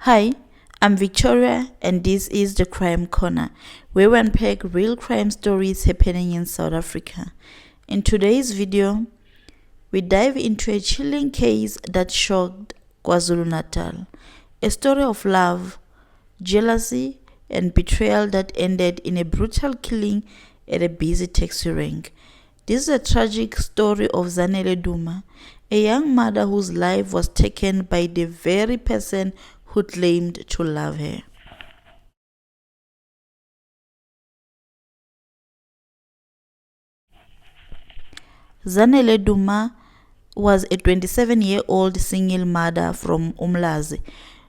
Hi, I'm Victoria, and this is the Crime Corner, where we unpack real crime stories happening in South Africa. In today's video, we dive into a chilling case that shocked KwaZulu-Natal, a story of love, jealousy, and betrayal that ended in a brutal killing at a busy taxi rank. This is a tragic story of Zanele Duma, a young mother whose life was taken by the very person who claimed to love her. Zanele Duma was a 27-year-old single mother from Umlazi.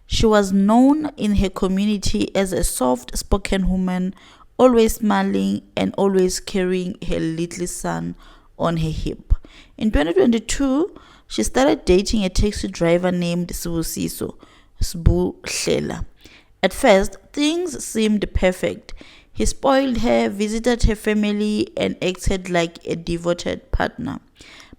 She was known in her community as a soft-spoken woman, always smiling and always carrying her little son on her hip. In 2022, she started dating a taxi driver named Sbu Hlela. At first, things seemed perfect. He spoiled her, visited her family, and acted like a devoted partner.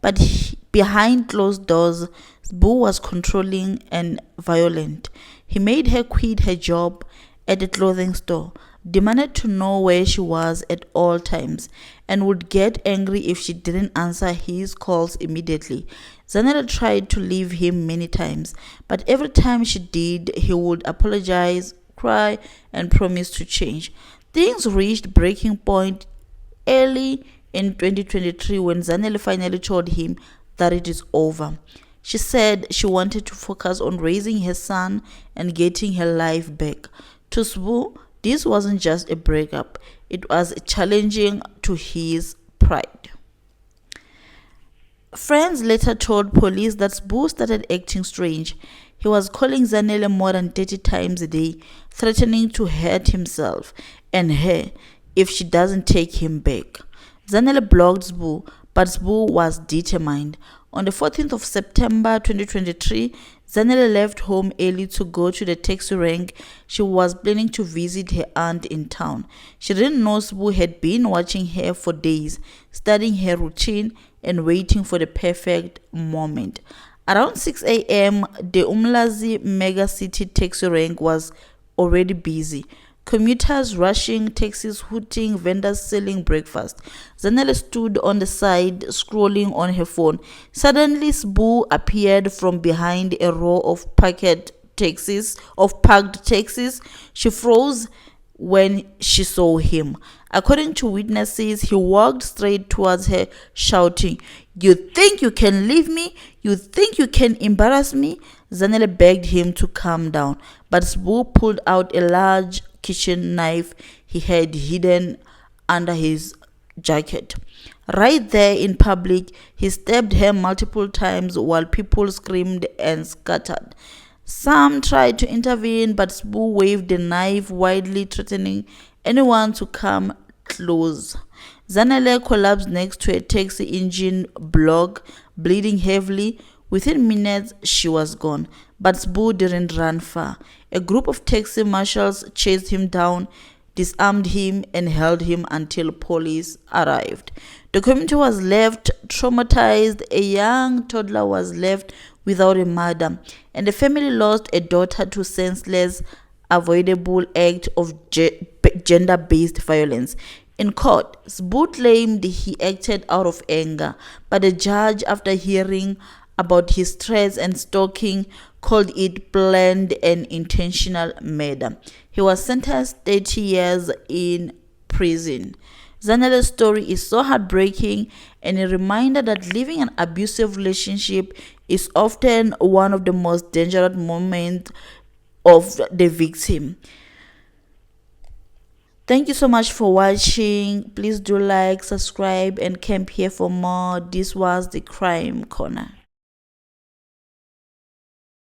But behind closed doors, Sbu was controlling and violent. He made her quit her job at a clothing store, demanded to know where she was at all times, and would get angry if she didn't answer his calls immediately. Zanele tried to leave him many times, but every time she did, he would apologize, cry, and promise to change. Things reached breaking point early in 2023 when Zanele finally told him that it is over. She said she wanted to focus on raising her son and getting her life back. To Sbu, this wasn't just a breakup, it was challenging to his pride. Friends later told police that Sbu started acting strange. He was calling Zanele more than 30 times a day, threatening to hurt himself and her if she doesn't take him back. Zanele blocked Sbu, but Sbu was determined. On the 14th of September 2023, Zanele left home early to go to the taxi rank. She was planning to visit her aunt in town. She didn't know Sbu had been watching her for days, studying her routine and waiting for the perfect moment. Around 6 a.m., the Umlazi mega city taxi rank was already busy. Commuters rushing, taxis hooting, vendors selling breakfast. Zanele stood on the side, scrolling on her phone. Suddenly, Sbu appeared from behind a row of parked taxis. She froze when she saw him. According to witnesses, he walked straight towards her, shouting, "You think you can leave me? You think you can embarrass me?" Zanele begged him to calm down, but Sbu pulled out a large kitchen knife he had hidden under his jacket. Right there in public, he stabbed her multiple times while people screamed and scattered. Some tried to intervene, but Sbu waved the knife wildly, threatening anyone to come close. Zanele collapsed next to a taxi engine block, bleeding heavily. Within minutes, she was gone, but Sbu didn't run far. A group of taxi marshals chased him down, disarmed him, and held him until police arrived. The community was left traumatized. A young toddler was left without a mother, and the family lost a daughter to senseless, avoidable act of gender-based violence. In court, Sbu claimed he acted out of anger, but the judge, after hearing about his threats and stalking, called it planned and intentional murder. He was sentenced 30 years in prison. Zanele's story is so heartbreaking and a reminder that living an abusive relationship is often one of the most dangerous moments of the victim. Thank you so much for watching. Please do like, subscribe, and camp here for more. This was the Crime Corner.